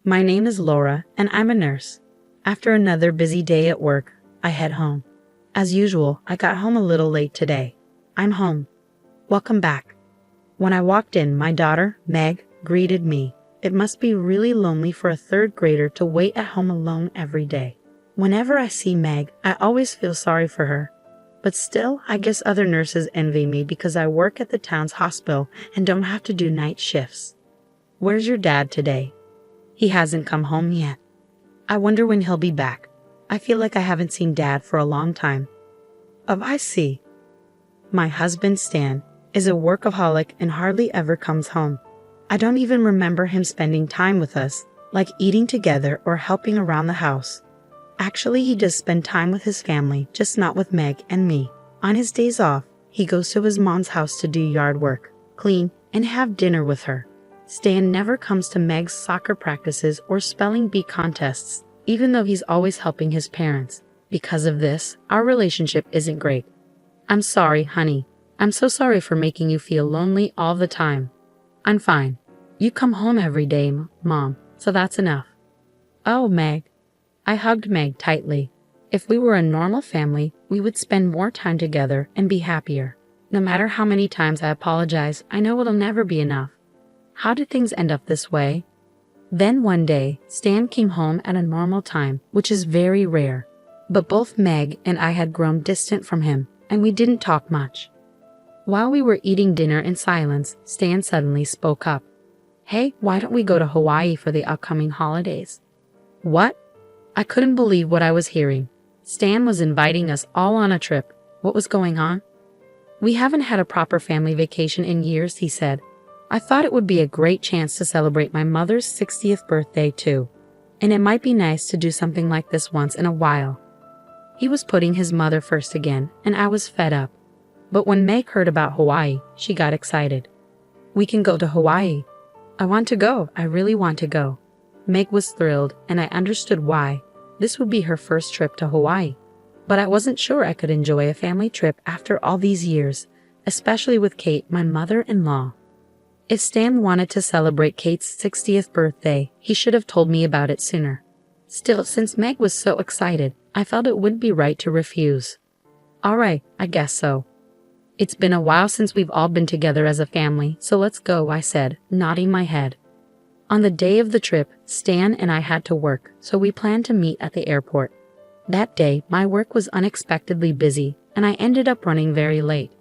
My name is Laura, and I'm a nurse. After another busy day at work, I head home. As usual, I got home a little late today. I'm home. Welcome back. When I walked in, my daughter, Meg, greeted me. It must be really lonely for a third grader to wait at home alone every day. Whenever I see Meg, I always feel sorry for her. But still, I guess other nurses envy me because I work at the town's hospital and don't have to do night shifts. Where's your dad today? He hasn't come home yet. I wonder when he'll be back. I feel like I haven't seen Dad for a long time. Oh, I see. My husband, Stan, is a workaholic and hardly ever comes home. I don't even remember him spending time with us, like eating together or helping around the house. Actually, he does spend time with his family, just not with Meg and me. On his days off, he goes to his mom's house to do yard work, clean, and have dinner with her. Stan never comes to Meg's soccer practices or spelling bee contests, even though he's always helping his parents. Because of this, our relationship isn't great. I'm sorry, honey. I'm so sorry for making you feel lonely all the time. I'm fine. You come home every day, Mom, so that's enough. Oh, Meg. I hugged Meg tightly. If we were a normal family, we would spend more time together and be happier. No matter how many times I apologize, I know it'll never be enough. How did things end up this way? Then one day, Stan came home at a normal time, which is very rare. But both Meg and I had grown distant from him, and we didn't talk much. While we were eating dinner in silence, Stan suddenly spoke up. Hey, why don't we go to Hawaii for the upcoming holidays? What? I couldn't believe what I was hearing. Stan was inviting us all on a trip. What was going on? We haven't had a proper family vacation in years, he said. I thought it would be a great chance to celebrate my mother's 60th birthday too. And it might be nice to do something like this once in a while. He was putting his mother first again, and I was fed up. But when Meg heard about Hawaii, she got excited. We can go to Hawaii. I want to go. I really want to go. Meg was thrilled, and I understood why. This would be her first trip to Hawaii. But I wasn't sure I could enjoy a family trip after all these years, especially with Kate, my mother-in-law. If Stan wanted to celebrate Kate's 60th birthday, he should have told me about it sooner. Still, since Meg was so excited, I felt it wouldn't be right to refuse. All right, I guess so. It's been a while since we've all been together as a family, so let's go, I said, nodding my head. On the day of the trip, Stan and I had to work, so we planned to meet at the airport. That day, my work was unexpectedly busy, and I ended up running very late.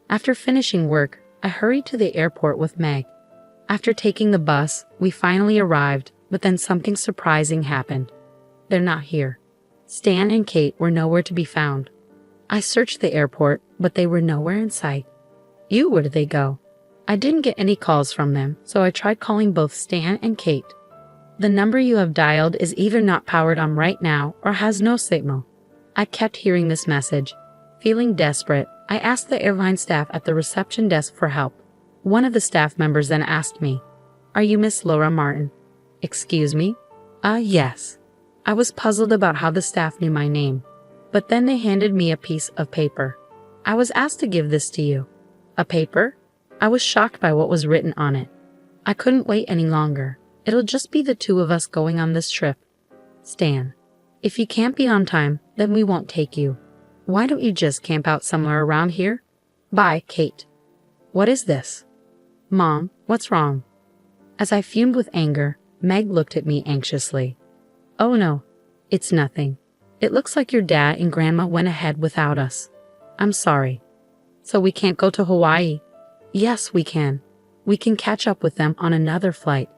After finishing work, I hurried to the airport with Meg. After taking the bus, we finally arrived, but then something surprising happened. They're not here. Stan and Kate were nowhere to be found. I searched the airport, but they were nowhere in sight. Where did they go? I didn't get any calls from them, so I tried calling both Stan and Kate. The number you have dialed is either not powered on right now or has no signal. I kept hearing this message. Feeling desperate, I asked the airline staff at the reception desk for help. One of the staff members then asked me, "Are you Miss Laura Martin?" Excuse me? Yes. I was puzzled about how the staff knew my name. But then they handed me a piece of paper. I was asked to give this to you. A paper? I was shocked by what was written on it. I couldn't wait any longer. It'll just be the two of us going on this trip. Stan, if you can't be on time, then we won't take you. Why don't you just camp out somewhere around here? Bye, Kate. What is this? Mom, what's wrong? As I fumed with anger, Meg looked at me anxiously. Oh no, it's nothing. It looks like your dad and Grandma went ahead without us. I'm sorry. So we can't go to Hawaii? Yes, we can. We can catch up with them on another flight.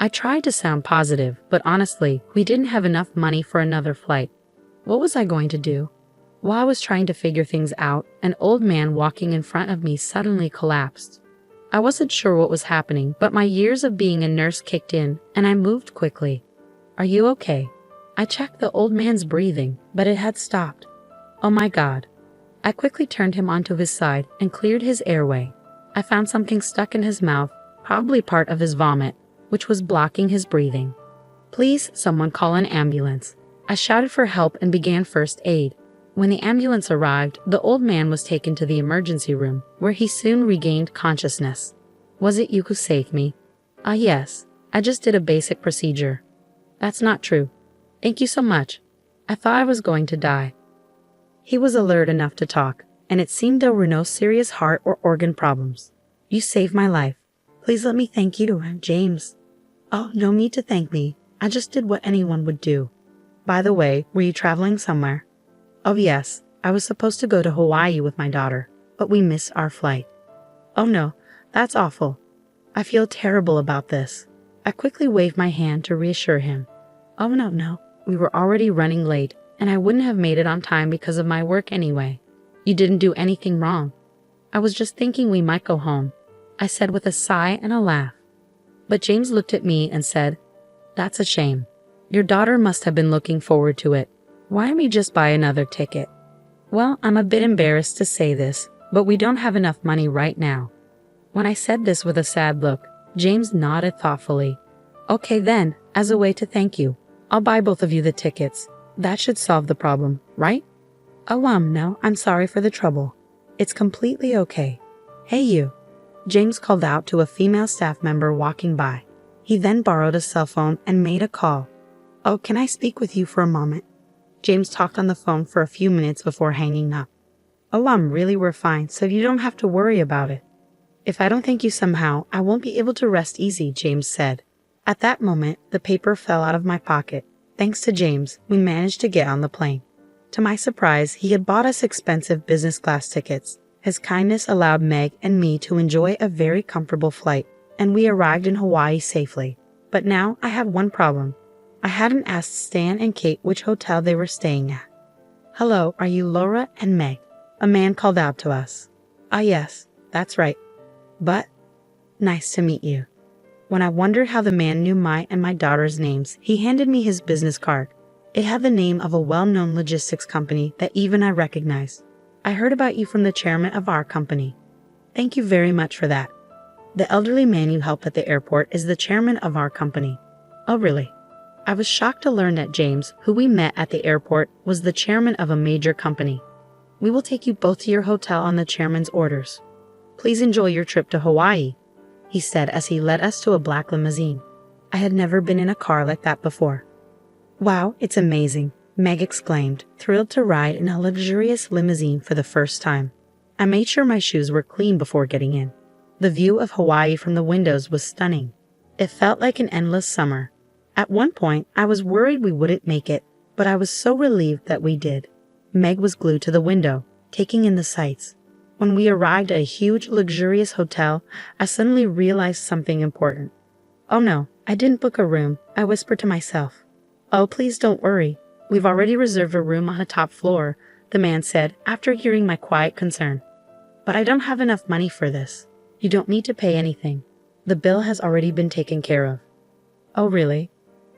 I tried to sound positive, but honestly, we didn't have enough money for another flight. What was I going to do? While I was trying to figure things out, an old man walking in front of me suddenly collapsed. I wasn't sure what was happening, but my years of being a nurse kicked in, and I moved quickly. Are you okay? I checked the old man's breathing, but it had stopped. Oh my God. I quickly turned him onto his side and cleared his airway. I found something stuck in his mouth, probably part of his vomit, which was blocking his breathing. Please, someone call an ambulance. I shouted for help and began first aid. When the ambulance arrived, the old man was taken to the emergency room, where he soon regained consciousness. Was it you who saved me? Yes. I just did a basic procedure. That's not true. Thank you so much. I thought I was going to die. He was alert enough to talk, and it seemed there were no serious heart or organ problems. You saved my life. Please let me thank you, James. Oh, no need to thank me. I just did what anyone would do. By the way, were you traveling somewhere? Oh yes, I was supposed to go to Hawaii with my daughter, but we missed our flight. Oh no, that's awful. I feel terrible about this. I quickly waved my hand to reassure him. Oh no, we were already running late, and I wouldn't have made it on time because of my work anyway. You didn't do anything wrong. I was just thinking we might go home, I said with a sigh and a laugh. But James looked at me and said, That's a shame. Your daughter must have been looking forward to it. Why don't we just buy another ticket? Well, I'm a bit embarrassed to say this, but we don't have enough money right now. When I said this with a sad look, James nodded thoughtfully. Okay then, as a way to thank you, I'll buy both of you the tickets. That should solve the problem, right? Oh, no, I'm sorry for the trouble. It's completely okay. Hey you. James called out to a female staff member walking by. He then borrowed a cell phone and made a call. Oh, can I speak with you for a moment? James talked on the phone for a few minutes before hanging up. Oh, we're fine, so you don't have to worry about it. If I don't thank you somehow, I won't be able to rest easy, James said. At that moment, the paper fell out of my pocket. Thanks to James, we managed to get on the plane. To my surprise, he had bought us expensive business class tickets. His kindness allowed Meg and me to enjoy a very comfortable flight, and we arrived in Hawaii safely. But now I had one problem. I hadn't asked Stan and Kate which hotel they were staying at. Hello, are you Laura and Meg? A man called out to us. Ah yes, that's right. But, nice to meet you. When I wondered how the man knew my and my daughter's names, he handed me his business card. It had the name of a well-known logistics company that even I recognized. I heard about you from the chairman of our company. Thank you very much for that. The elderly man you help at the airport is the chairman of our company. Oh really? I was shocked to learn that James, who we met at the airport, was the chairman of a major company. We will take you both to your hotel on the chairman's orders. Please enjoy your trip to Hawaii, he said as he led us to a black limousine. I had never been in a car like that before. Wow, it's amazing, Meg exclaimed, thrilled to ride in a luxurious limousine for the first time. I made sure my shoes were clean before getting in. The view of Hawaii from the windows was stunning. It felt like an endless summer. At one point, I was worried we wouldn't make it, but I was so relieved that we did. Meg was glued to the window, taking in the sights. When we arrived at a huge, luxurious hotel, I suddenly realized something important. Oh no, I didn't book a room, I whispered to myself. Oh, please don't worry. We've already reserved a room on the top floor, the man said after hearing my quiet concern. But I don't have enough money for this. You don't need to pay anything. The bill has already been taken care of. Oh really?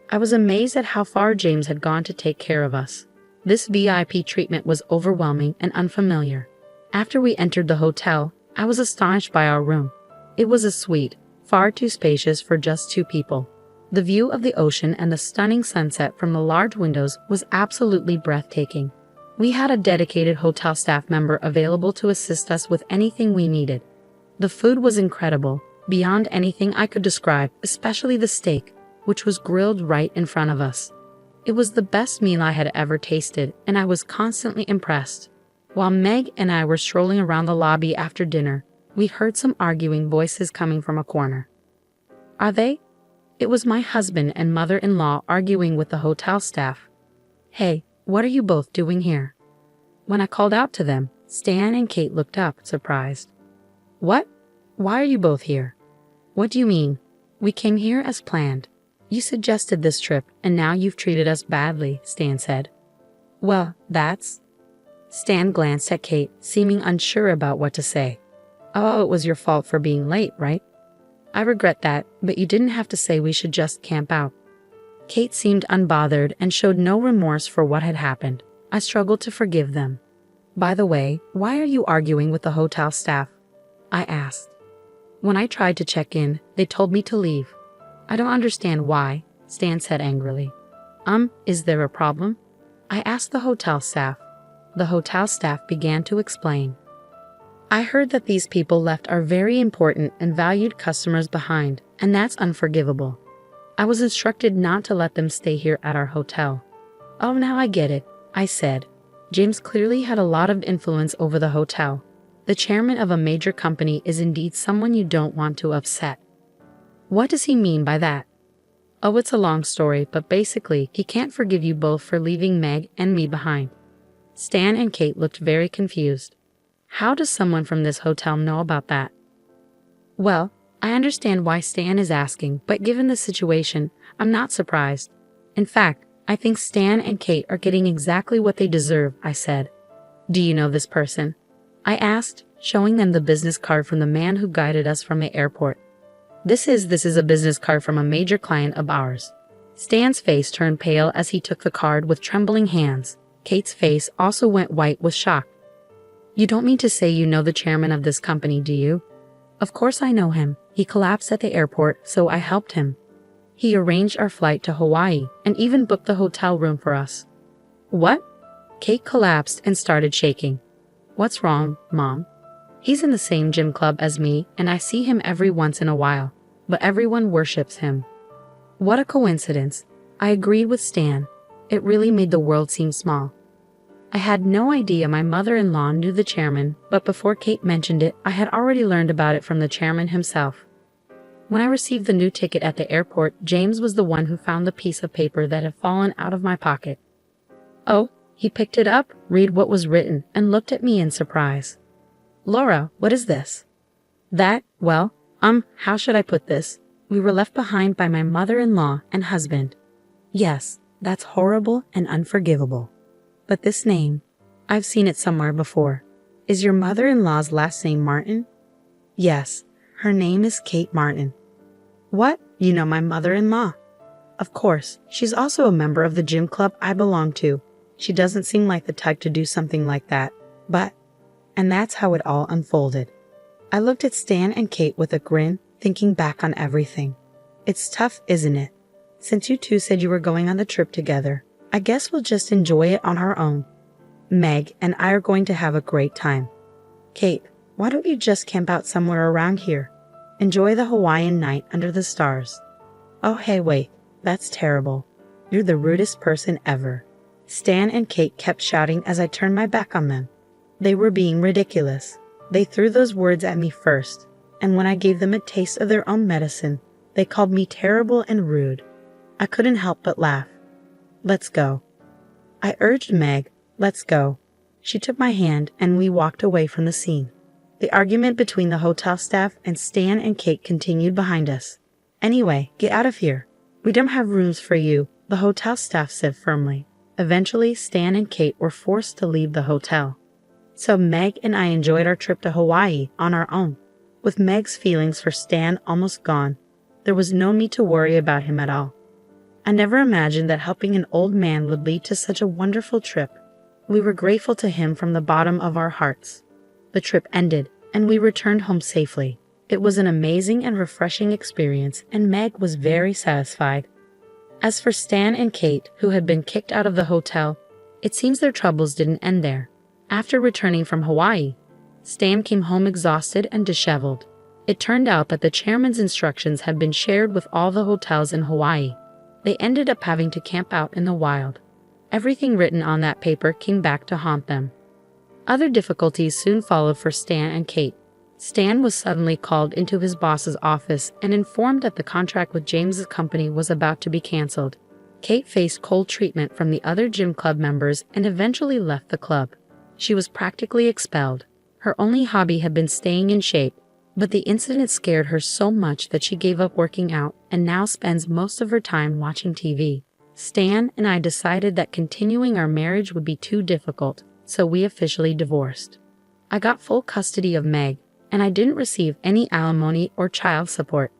I was amazed at how far James had gone to take care of us. This VIP treatment was overwhelming and unfamiliar. After we entered the hotel, I was astonished by our room. It was a suite, far too spacious for just two people. The view of the ocean and the stunning sunset from the large windows was absolutely breathtaking. We had a dedicated hotel staff member available to assist us with anything we needed. The food was incredible, beyond anything I could describe, especially the steak, which was grilled right in front of us. It was the best meal I had ever tasted, and I was constantly impressed. While Meg and I were strolling around the lobby after dinner, we heard some arguing voices coming from a corner. Are they? It was my husband and mother-in-law arguing with the hotel staff. Hey, what are you both doing here? When I called out to them, Stan and Kate looked up, surprised. What? Why are you both here? What do you mean? We came here as planned. You suggested this trip, and now you've treated us badly, Stan said. Well, that's... Stan glanced at Kate, seeming unsure about what to say. Oh, it was your fault for being late, right? I regret that, but you didn't have to say we should just camp out. Kate seemed unbothered and showed no remorse for what had happened. I struggled to forgive them. By the way, why are you arguing with the hotel staff? I asked. When I tried to check in, they told me to leave. I don't understand why, Stan said angrily. Is there a problem? I asked the hotel staff. The hotel staff began to explain. I heard that these people left our very important and valued customers behind, and that's unforgivable. I was instructed not to let them stay here at our hotel. Oh, now I get it, I said. James clearly had a lot of influence over the hotel. The chairman of a major company is indeed someone you don't want to upset. What does he mean by that? Oh, it's a long story, but basically, he can't forgive you both for leaving Meg and me behind. Stan and Kate looked very confused. How does someone from this hotel know about that? Well, I understand why Stan is asking, but given the situation, I'm not surprised. In fact, I think Stan and Kate are getting exactly what they deserve, I said. Do you know this person? I asked, showing them the business card from the man who guided us from the airport. This is a business card from a major client of ours. Stan's face turned pale as he took the card with trembling hands. Kate's face also went white with shock. You don't mean to say you know the chairman of this company, do you? Of course I know him. He collapsed at the airport, so I helped him. He arranged our flight to Hawaii and even booked the hotel room for us. What? Kate collapsed and started shaking. What's wrong, Mom? He's in the same gym club as me, and I see him every once in a while, but everyone worships him. What a coincidence. I agreed with Stan. It really made the world seem small. I had no idea my mother-in-law knew the chairman, but before Kate mentioned it, I had already learned about it from the chairman himself. When I received the new ticket at the airport, James was the one who found the piece of paper that had fallen out of my pocket. Oh, he picked it up, read what was written, and looked at me in surprise. Laura, what is this? How should I put this? We were left behind by my mother-in-law and husband. Yes, that's horrible and unforgivable. But this name, I've seen it somewhere before. Is your mother-in-law's last name Martin? Yes, her name is Kate Martin. What? You know my mother-in-law? Of course, she's also a member of the gym club I belong to. She doesn't seem like the type to do something like that, and that's how it all unfolded. I looked at Stan and Kate with a grin, thinking back on everything. It's tough, isn't it? Since you two said you were going on the trip together, I guess we'll just enjoy it on our own. Meg and I are going to have a great time. Kate, why don't you just camp out somewhere around here? Enjoy the Hawaiian night under the stars. Oh, hey, wait, that's terrible. You're the rudest person ever. Stan and Kate kept shouting as I turned my back on them. They were being ridiculous. They threw those words at me first, and when I gave them a taste of their own medicine, they called me terrible and rude. I couldn't help but laugh. Let's go. I urged Meg, let's go. She took my hand and we walked away from the scene. The argument between the hotel staff and Stan and Kate continued behind us. Anyway, get out of here. We don't have rooms for you, the hotel staff said firmly. Eventually, Stan and Kate were forced to leave the hotel. So Meg and I enjoyed our trip to Hawaii on our own. With Meg's feelings for Stan almost gone, there was no need to worry about him at all. I never imagined that helping an old man would lead to such a wonderful trip. We were grateful to him from the bottom of our hearts. The trip ended, and we returned home safely. It was an amazing and refreshing experience, and Meg was very satisfied. As for Stan and Kate, who had been kicked out of the hotel, it seems their troubles didn't end there. After returning from Hawaii, Stan came home exhausted and disheveled. It turned out that the chairman's instructions had been shared with all the hotels in Hawaii. They ended up having to camp out in the wild. Everything written on that paper came back to haunt them. Other difficulties soon followed for Stan and Kate. Stan was suddenly called into his boss's office and informed that the contract with James's company was about to be canceled. Kate faced cold treatment from the other gym club members and eventually left the club. She was practically expelled. Her only hobby had been staying in shape, but the incident scared her so much that she gave up working out and now spends most of her time watching TV. Stan and I decided that continuing our marriage would be too difficult, so we officially divorced. I got full custody of Meg, and I didn't receive any alimony or child support.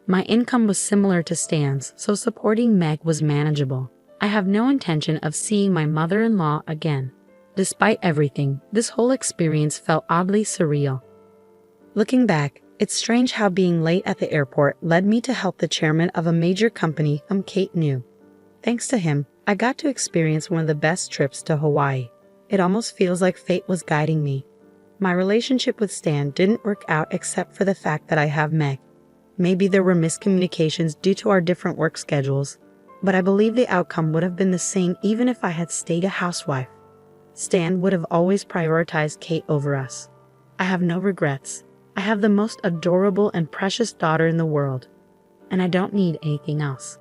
My income was similar to Stan's, so supporting Meg was manageable. I have no intention of seeing my mother-in-law again. Despite everything, this whole experience felt oddly surreal. Looking back, it's strange how being late at the airport led me to help the chairman of a major company whom Kate knew. Thanks to him, I got to experience one of the best trips to Hawaii. It almost feels like fate was guiding me. My relationship with Stan didn't work out except for the fact that I have Meg. Maybe there were miscommunications due to our different work schedules, but I believe the outcome would have been the same even if I had stayed a housewife. Stan would have always prioritized Kate over us. I have no regrets. I have the most adorable and precious daughter in the world, and I don't need anything else.